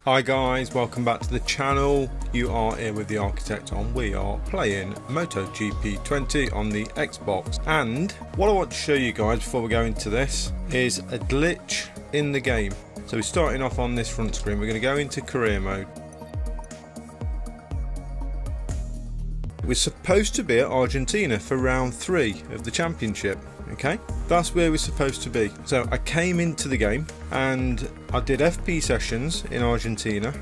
Hi guys, welcome back to the channel. You are here with the Architect and we are playing MotoGP 20 on the Xbox. And what I want to show you guys before we go into this is a glitch in the game. So we're starting off on this front screen. We're going to go into career mode. We're supposed to be at Argentina for round 3 of the championship. Okay, that's where we're supposed to be. So I came into the game and I did FP sessions in Argentina.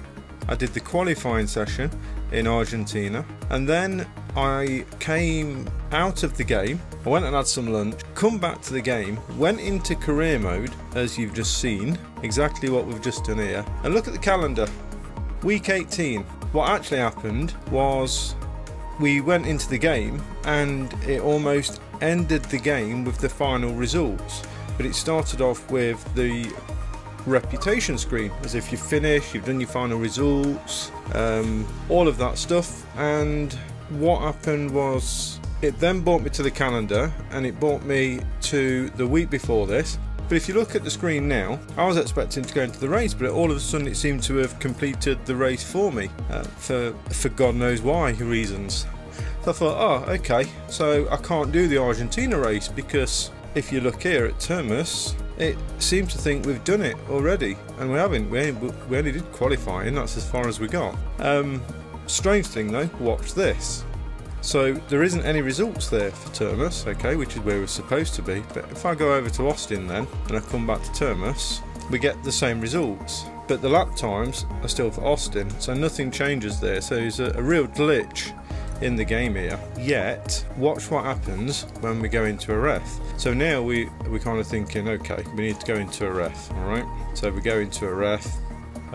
I did the qualifying session in Argentina, and then I came out of the game. I went and had some lunch, come back to the game, went into career mode as you've just seen, exactly what we've just done here. And look at the calendar, week 18. What actually happened was we went into the game and it almost ended the game with the final results, but it started off with the reputation screen as if you've finished, you've done your final results, all of that stuff. And what happened was it then brought me to the calendar and it brought me to the week before this. But if you look at the screen now, I was expecting to go into the race, but all of a sudden it seemed to have completed the race for me for God knows why reasons. So I thought, oh okay, so I can't do the Argentina race because if you look here at Termas, it seems to think we've done it already, and we haven't. We only did qualifying, that's as far as we got. Strange thing though, watch this. So there isn't any results there for Termas, okay, which is where we're supposed to be. But if I go over to Austin then, and I come back to Termas, we get the same results. But the lap times are still for Austin, so nothing changes there. So there's a real glitch in the game here. Yet watch what happens when we go into a ref. So now we're kind of thinking, okay, we need to go into a ref. All right, so we go into a ref.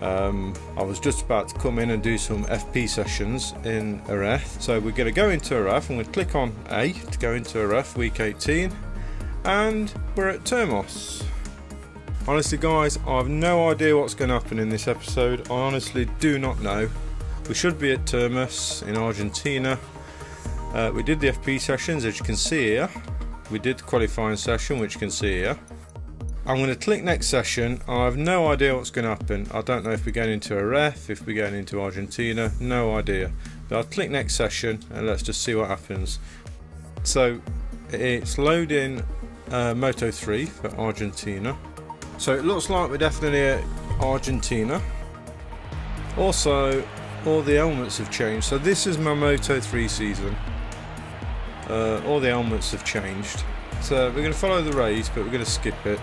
I was just about to come in and do some FP sessions in a ref, so we're going to go into a ref. I'm going to click on A to go into a ref, week 18, and we're at Termas. Honestly guys, I have no idea what's going to happen in this episode. I honestly do not know. We should be at Termas in Argentina. We did the FP sessions, as you can see here. We did the qualifying session, which you can see here. I'm going to click next session. I have no idea what's going to happen. I don't know if we're going into a ref, if we're going into Argentina, no idea. But I'll click next session and let's just see what happens. So it's loading Moto 3 for Argentina. So it looks like we're definitely at Argentina. Also, all the elements have changed. So this is my Moto 3 season. All the elements have changed. So we're going to follow the race, but we're going to skip it.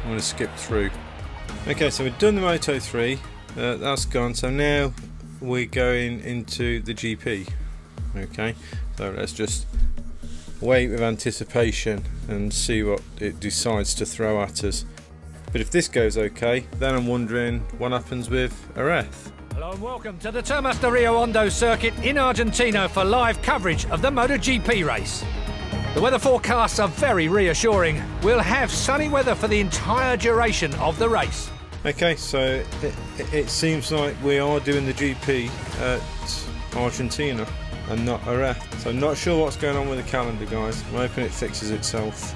I'm going to skip through. Okay, so we've done the Moto 3. That's gone. So now we're going into the GP. Okay, so let's just wait with anticipation and see what it decides to throw at us. But if this goes okay, then I'm wondering what happens with a ref. Hello and welcome to the Termas de Rio Hondo circuit in Argentina for live coverage of the MotoGP race. The weather forecasts are very reassuring. We'll have sunny weather for the entire duration of the race. Okay, so it seems like we are doing the GP at Argentina and not a ref. So I'm not sure what's going on with the calendar, guys. I'm hoping it fixes itself.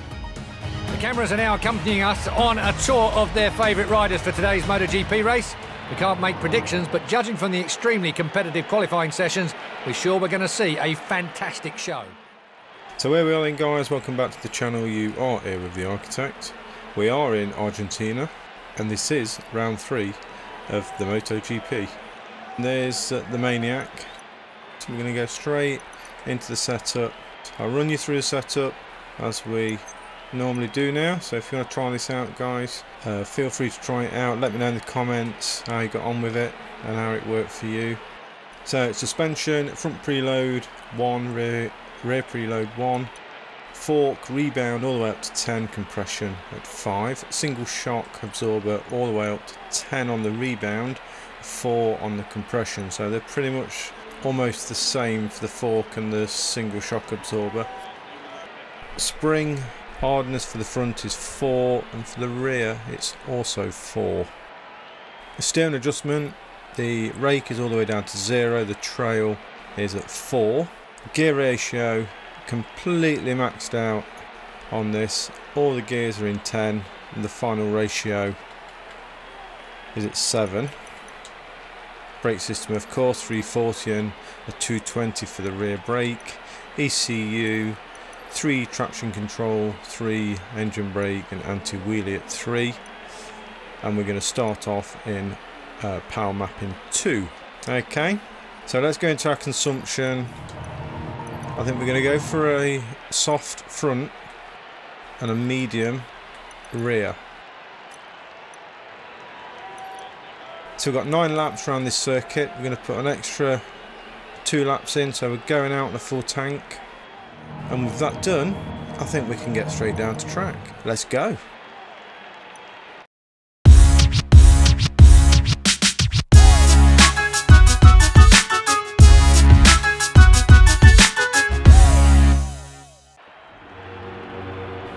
The cameras are now accompanying us on a tour of their favourite riders for today's MotoGP race. We can't make predictions, but judging from the extremely competitive qualifying sessions, we're sure we're going to see a fantastic show. So where we are then guys, welcome back to the channel. You are here with the Architect. We are in Argentina and this is round 3 of the MotoGP. There's the Maniac. So we're going to go straight into the setup. I'll run you through the setup as we normally do now. So if you want to try this out guys, feel free to try it out. Let me know in the comments how you got on with it and how it worked for you. So suspension, front preload 1, rear preload 1, fork, rebound all the way up to 10, compression at 5, single shock absorber all the way up to 10 on the rebound, 4 on the compression. So they're pretty much almost the same for the fork and the single shock absorber. Spring hardness for the front is 4 and for the rear it's also 4. The steering adjustment, the rake is all the way down to 0, the trail is at 4. Gear ratio completely maxed out on this. All the gears are in 10 and the final ratio is at 7. brake system, of course, 340 and a 220 for the rear brake. ECU, 3 traction control, 3 engine brake and anti-wheelie at 3. And we're going to start off in power mapping 2. Okay, so let's go into our consumption. I think we're going to go for a soft front and a medium rear. So we've got 9 laps around this circuit. We're going to put an extra 2 laps in, so we're going out in a full tank. And with that done, I think we can get straight down to track. Let's go.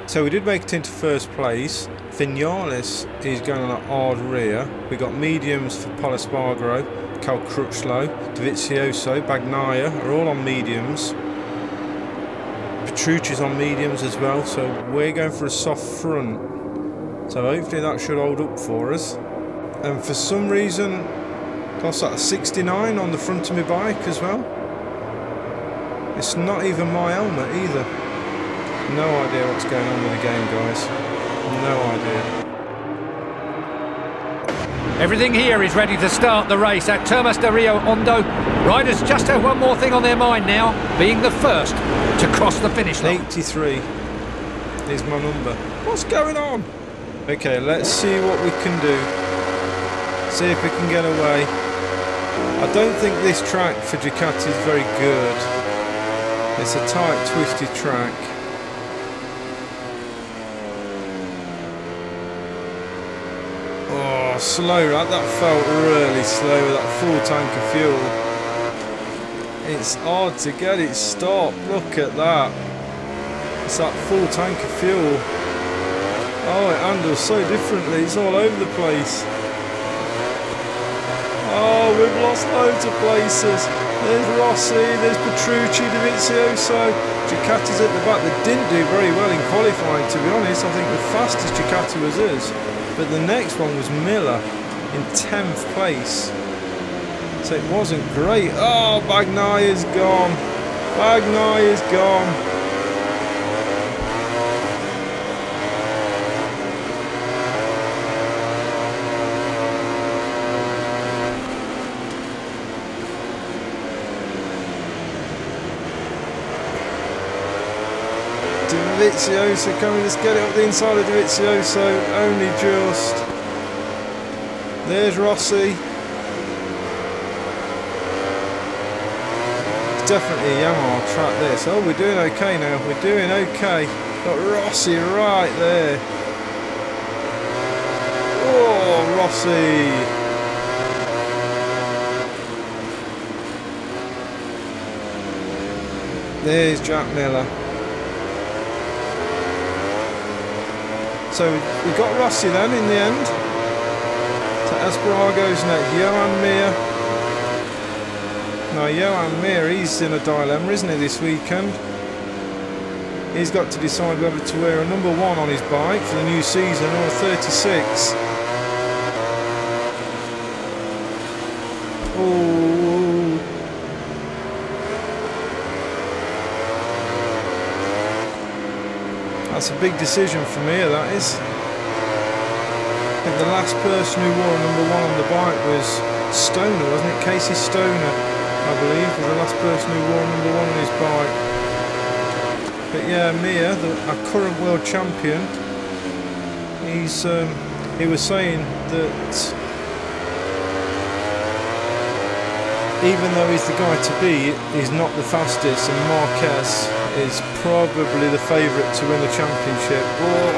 So we did make it into first place. Vinales is going on an hard rear. We got mediums for Polispargaro, Cal Crutchlow, Dovizioso, Bagnaia are all on mediums. Petrucci's on mediums as well, so we're going for a soft front. So hopefully that should hold up for us. And for some reason, that's like a 69 on the front of my bike as well. It's not even my helmet either. No idea what's going on with the game, guys. No idea. Everything here is ready to start the race at Termas de Rio Hondo. Riders just have one more thing on their mind now, being the first to cross the finish line. 83 is my number. What's going on? Okay, let's see what we can do. See if we can get away. I don't think this track for Ducati is very good. It's a tight, twisty track. Oh, slow, that felt really slow with that full tank of fuel. It's hard to get it stopped, look at that. It's that full tank of fuel. Oh, it handles so differently, it's all over the place. Oh, we've lost loads of places. There's Rossi, there's Petrucci, Dovizioso. Ducati's at the back. They didn't do very well in qualifying, to be honest. I think the fastest Ducati was us. But the next one was Miller in 10th place. So it wasn't great. Oh, Bagnaia's gone. Bagnaia's gone. Dovizioso coming, let's get it up the inside of Dovizioso, only just. There's Rossi. It's definitely a Yamaha track this. Oh, we're doing okay now, we're doing okay. Got Rossi right there. Oh, Rossi. There's Jack Miller. So we got Rossi then in the end. So Espargaro's next. Johan Mir. Now Johan Mir, he's in a dilemma, isn't he, this weekend? He's got to decide whether to wear a number 1 on his bike for the new season or a 36. Oh. That's a big decision for me, that is. I think the last person who wore a number 1 on the bike was Stoner, wasn't it? Casey Stoner, I believe, was the last person who wore a number 1 on his bike. But yeah, Mir, our current world champion, he was saying that even though he's the guy to beat, he's not the fastest, and Marquez is probably the favourite to win the championship. Oh.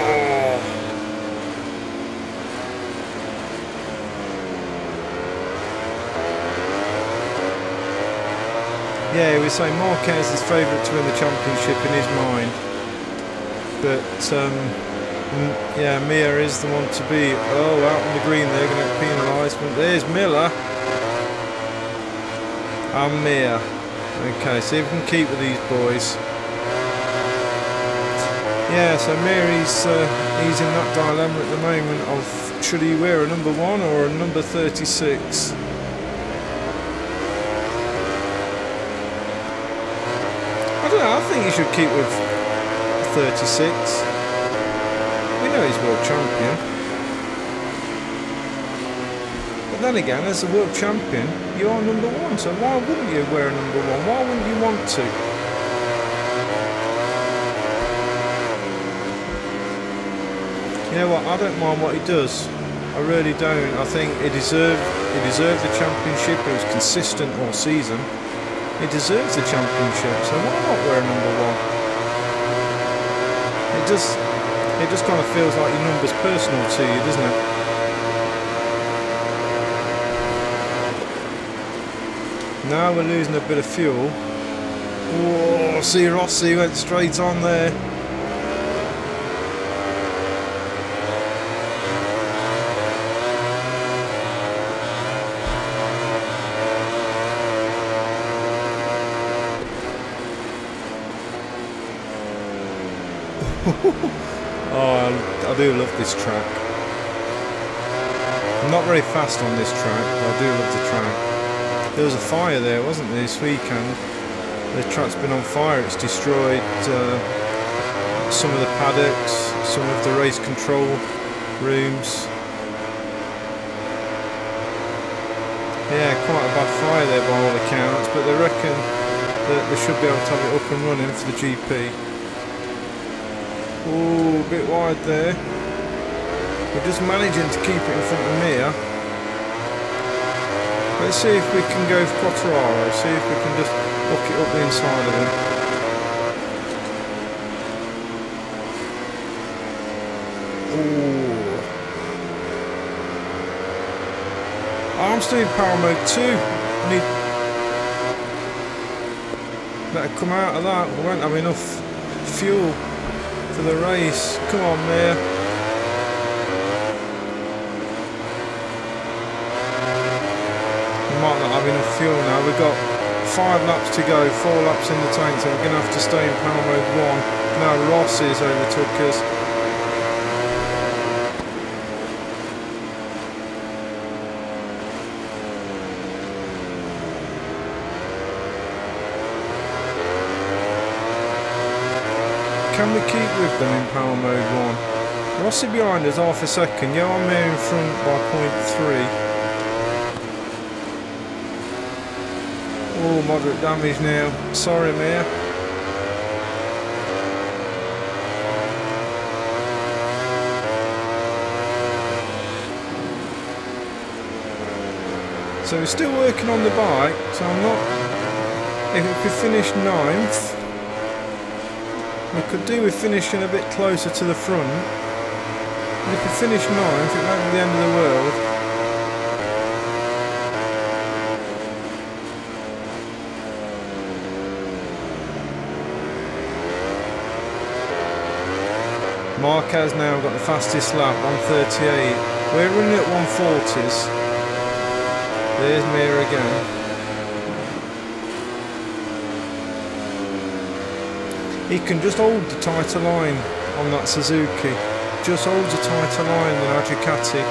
Yeah, he was saying Marquez is favourite to win the championship in his mind. But yeah, Mir is the one to beat. Oh, out on the green they're going to get penalised. But there's Miller. And Mir. Okay, see if we can keep with these boys. Yeah, so Mir, he's in that dilemma at the moment of should he wear a number 1 or a number 36. think he should keep with 36. We know he's world champion. But then again, as the world champion, you are number one. So why wouldn't you wear number one? Why wouldn't you want to? You know what? I don't mind what he does. I really don't. I think he deserved the championship. He was consistent all season. He deserves the championship. So why not wear number one? It just kind of feels like your number's personal to you, doesn't it? Now we're losing a bit of fuel. Whoa, see Rossi went straight on there. Oh, I do love this track. I'm not very fast on this track, but I do love the track. There was a fire there, wasn't there, this weekend? The track's been on fire. It's destroyed some of the paddocks, some of the race control rooms. Yeah, quite a bad fire there by all accounts, but they reckon that they should be able to have it up and running for the GP. Ooh, a bit wide there. We're just managing to keep it in front of Mir. Let's see if we can go for Quartararo, see if we can just hook it up the inside of him. Ooh. I'm still in power mode 2. I need... Better come out of that, we won't have enough fuel for the race. Come on, Mir. We might not have enough fuel now. We've got 5 laps to go, 4 laps in the tank, so we're going to have to stay in power mode 1. Now Rossi's overtook us. Can we keep with them in power mode 1? Rossi behind us half a second. Yeah, I'm here in front by 0.3. Oh, moderate damage now. Sorry, Mir. So we're still working on the bike, so I'm not... If we finish 9th, we could do with finishing a bit closer to the front. And if we finish 9th, it won't be the end of the world. Marquez now got the fastest lap, 1:38. We're running at 1:40s. There's Mir again. He can just hold the tighter line on that Suzuki. Just holds a tighter line than our Ducati.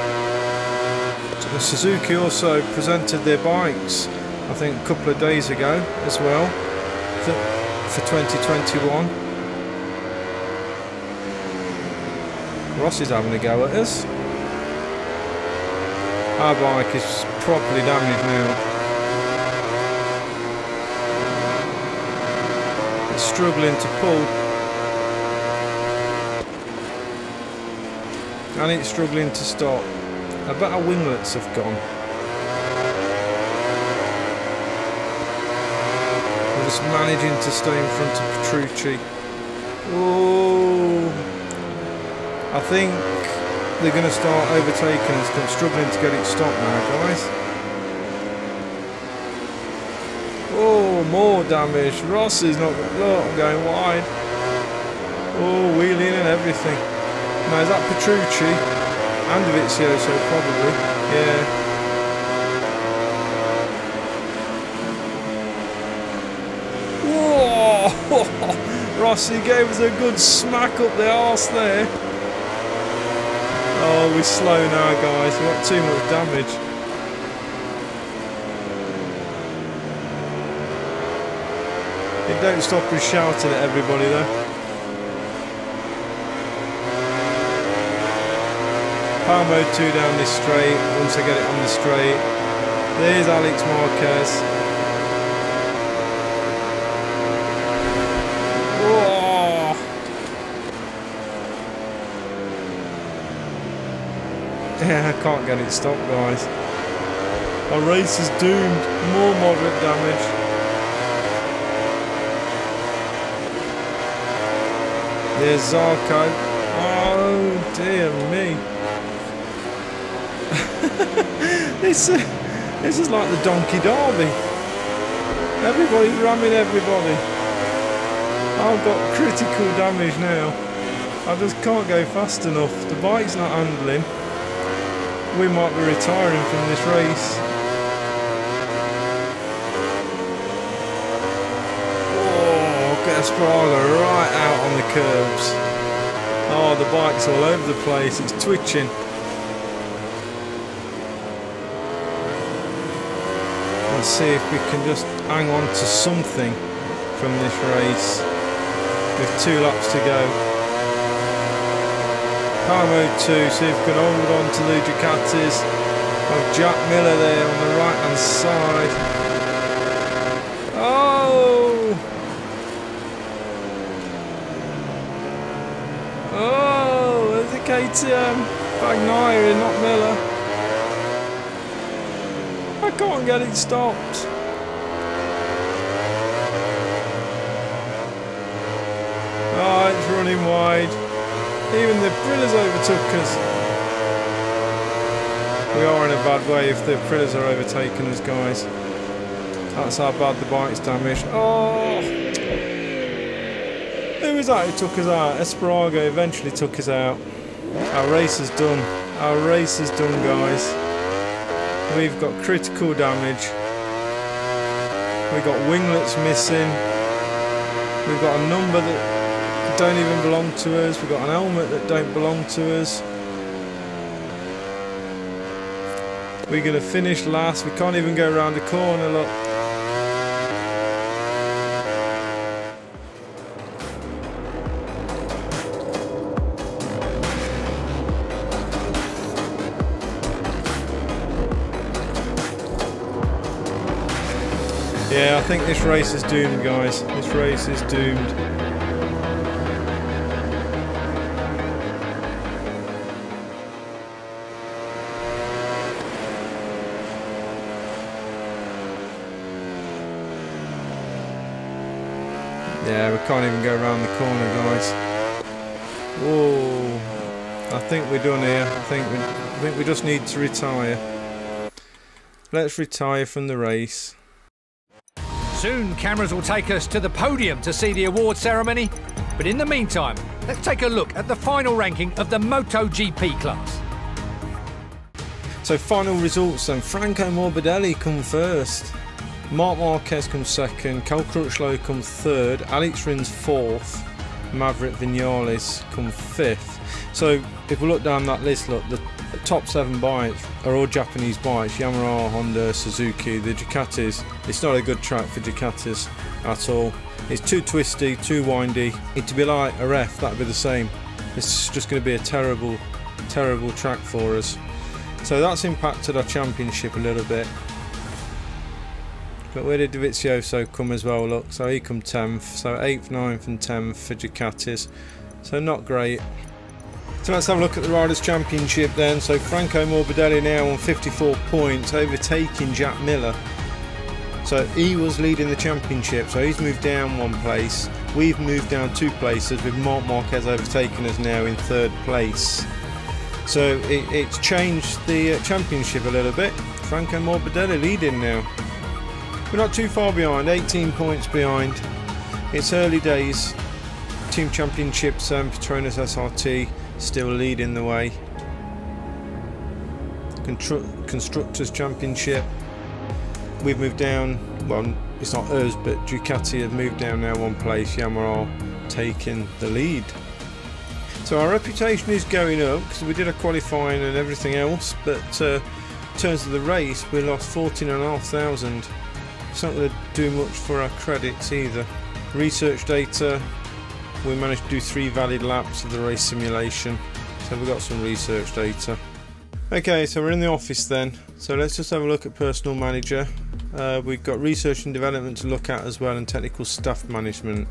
So Suzuki also presented their bikes, I think, a couple of days ago as well, for 2021. Rossi's having a go at us. Our bike is properly damaged now. It's struggling to pull. And it's struggling to stop. I bet our winglets have gone. We're just managing to stay in front of Petrucci. Oh, I think they're going to start overtaking us. I'm struggling to get it stopped now, guys. Oh, more damage. Ross is not... Look, I'm going wide. Oh, wheeling and everything. Now, is that Petrucci? And Vizioso, probably. Yeah. Whoa! Rossi gave us a good smack up the arse there. Oh, we're slow now, guys. We've got too much damage. He don't stop us shouting at everybody though. Power mode 2 down this straight, once I get it on the straight. There's Alex Marquez. Whoa. Yeah, I can't get it stopped, guys. Our race is doomed. More moderate damage. There's Zarco. Oh dear me. This is like the Donkey Derby. Everybody's ramming everybody. I've got critical damage now. I just can't go fast enough. The bike's not handling. We might be retiring from this race. Oh, get Espargaro right out on the curbs. Oh, the bike's all over the place. It's twitching. Let's see if we can just hang on to something from this race with 2 laps to go. Power mode 2, see if we can hold on to the Ducatis. Oh, Jack Miller there on the right hand side. Oh! Oh, there's the KTM. Bagnaia, not Miller. I can't get it stopped. Oh, it's running wide. Even the Aprilias overtook us. We are in a bad way if the Aprilias are overtaking us, guys. That's how bad the bike's damaged. Oh! Who was that who took us out? Espargaro eventually took us out. Our race is done. Our race is done, guys. We've got critical damage. We've got winglets missing. We've got a number that don't even belong to us. We've got an helmet that don't belong to us. We're going to finish last. We can't even go around the corner, look. Yeah, I think this race is doomed, guys. This race is doomed. Yeah, we can't even go around the corner, guys. Whoa. I think we're done here. I think we just need to retire. Let's retire from the race. Soon cameras will take us to the podium to see the award ceremony, but in the meantime, let's take a look at the final ranking of the MotoGP class. So final results then. Franco Morbidelli come first, Marc Marquez comes second, Cal Crutchlow comes third, Alex Rins fourth, Maverick Vinales come fifth. So if we look down that list, look, the top 7 bikes are all Japanese bikes: Yamaha, Honda, Suzuki, the Ducatis. It's not a good track for Ducatis at all. It's too twisty, too windy. It to be like a ref, that'd be the same. It's just going to be a terrible, terrible track for us. So that's impacted our championship a little bit. But where did Dovizioso come as well? Look, so he come 10th. So 8th, 9th and 10th for Ducatis. So not great. So let's have a look at the Riders' Championship then. So Franco Morbidelli now on 54 points, overtaking Jack Miller. So he was leading the championship, so he's moved down 1 place. We've moved down 2 places with Marc Marquez overtaking us now in 3rd place. So it's changed the championship a little bit. Franco Morbidelli leading now. We're not too far behind, 18 points behind. It's early days. Team Championships, Petronas SRT still leading the way. Constructors Championship, we've moved down. Well, it's not us, but Ducati have moved down now 1 place. Yamaha taking the lead. So our reputation is going up because we did a qualifying and everything else, but in terms of the race, we lost 14,500. It's not going to do much for our credits either. Research data, we managed to do 3 valid laps of the race simulation, so we've got some research data. Okay, so we're in the office then, so let's just have a look at personal manager. We've got research and development to look at as well, and technical staff management.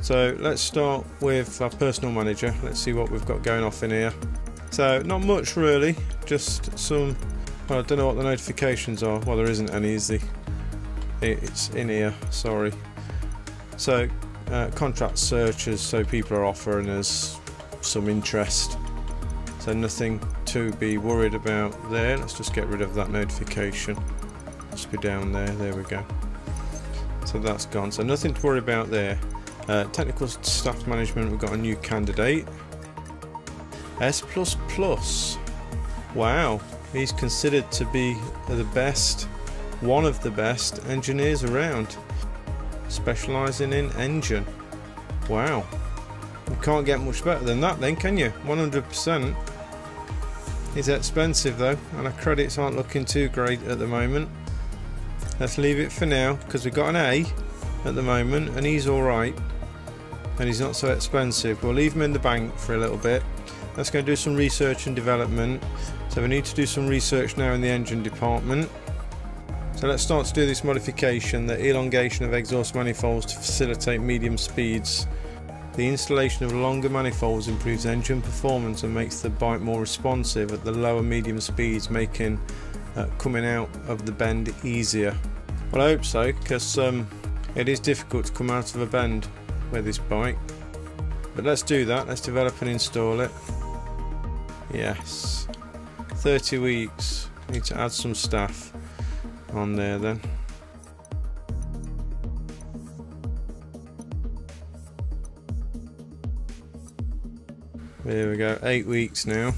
So let's start with our personal manager. Let's see what we've got going off in here. So not much really, just some, well, I don't know what the notifications are. Well, there isn't any, is there? It's in here, sorry. So contract searches, so people are offering us some interest, so nothing to be worried about there. Let's just get rid of that notification. Just be down there, there we go. So that's gone, so nothing to worry about there. Technical staff management, we've got a new candidate, S++. Wow, he's considered to be the best, one of the best engineers around, specialising in engine. Wow, you can't get much better than that then, can you? 100%. He's expensive though, and our credits aren't looking too great at the moment. Let's leave it for now, because we've got an A at the moment and he's alright, and he's not so expensive. We'll leave him in the bank for a little bit. Let's go do some research and development. So we need to do some research now in the engine department. So let's start to do this modification, the elongation of exhaust manifolds to facilitate medium speeds. The installation of longer manifolds improves engine performance and makes the bike more responsive at the lower medium speeds, making coming out of the bend easier. Well, I hope so, because it is difficult to come out of a bend with this bike. But let's do that, let's develop and install it. Yes, 30 weeks, need to add some staff on there then. There we go, 8 weeks now.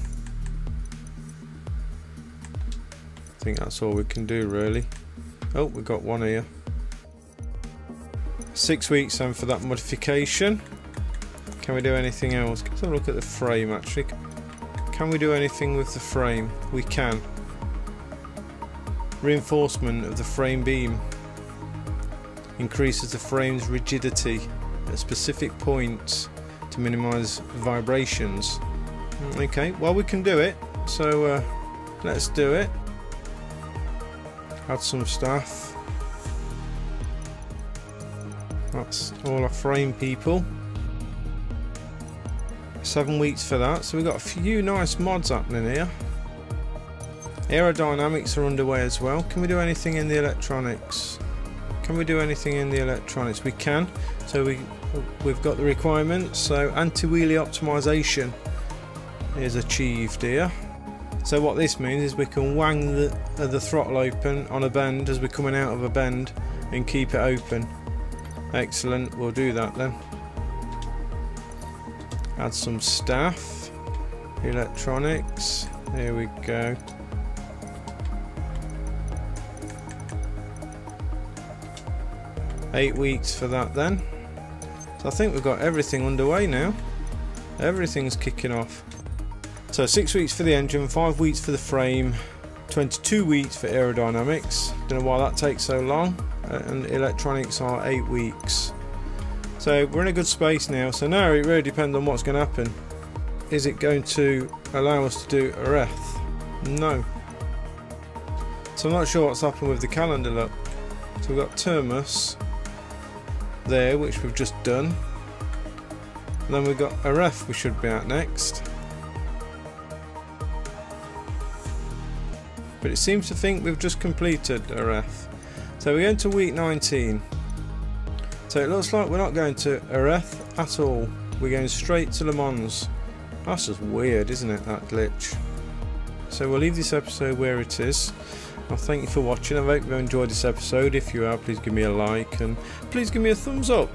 I think that's all we can do really. Oh, we've got one here. 6 weeks then for that modification. Can we do anything else? Let's have a look at the frame actually. Can we do anything with the frame? We can. Reinforcement of the frame beam increases the frame's rigidity at specific points to minimise vibrations. Okay, well we can do it, so let's do it. Add some staff. That's all our frame people. 7 weeks for that, so we've got a few nice mods happening here. Aerodynamics are underway as well. Can we do anything in the electronics? Can we do anything in the electronics? We can. So we've got the requirements. So anti-wheelie optimization is achieved here. So what this means is we can wang the throttle open on a bend as we're coming out of a bend and keep it open. Excellent, we'll do that then. Add some staff, electronics, there we go. Eight weeks for that then. So I think we've got everything underway now. Everything's kicking off. So 6 weeks for the engine, 5 weeks for the frame, 22 weeks for aerodynamics. Don't know why that takes so long. And electronics are 8 weeks. So we're in a good space now. So now it really depends on what's going to happen. Is it going to allow us to do a ref? No. So I'm not sure what's happened with the calendar look. So we've got Termas there, which we've just done. And then we've got a ref we should be at next. But it seems to think we've just completed a ref. So we're going to week 19. So it looks like we're not going to a ref at all. We're going straight to Le Mans. That's just weird, isn't it, that glitch? So we'll leave this episode where it is. Well, thank you for watching. I hope you enjoyed this episode. If you have, please give me a like and please give me a thumbs up.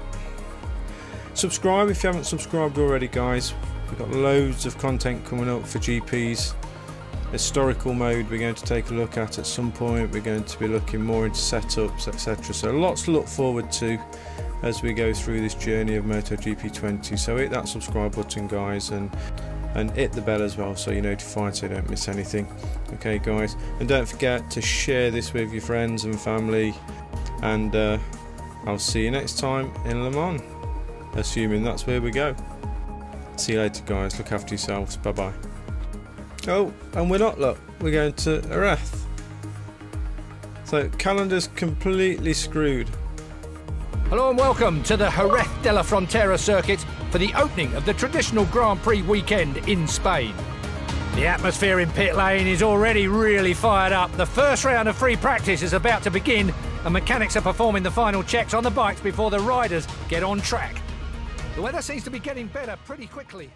Subscribe if you haven't subscribed already, guys. We've got loads of content coming up for GPs. Historical mode we're going to take a look at some point. We're going to be looking more into setups, etc. So lots to look forward to as we go through this journey of MotoGP 20. So hit that subscribe button, guys, and hit the bell as well so you're notified so you don't miss anything. Okay, guys, and don't forget to share this with your friends and family, and I'll see you next time in Le Mans, assuming that's where we go. See you later guys, look after yourselves, bye bye. Oh, and we're not, look, we're going to Jerez. So calendar's completely screwed. Hello and welcome to the Jerez de la Frontera circuit for the opening of the traditional Grand Prix weekend in Spain. The atmosphere in pit lane is already really fired up. The first round of free practice is about to begin and mechanics are performing the final checks on the bikes before the riders get on track. The weather seems to be getting better pretty quickly.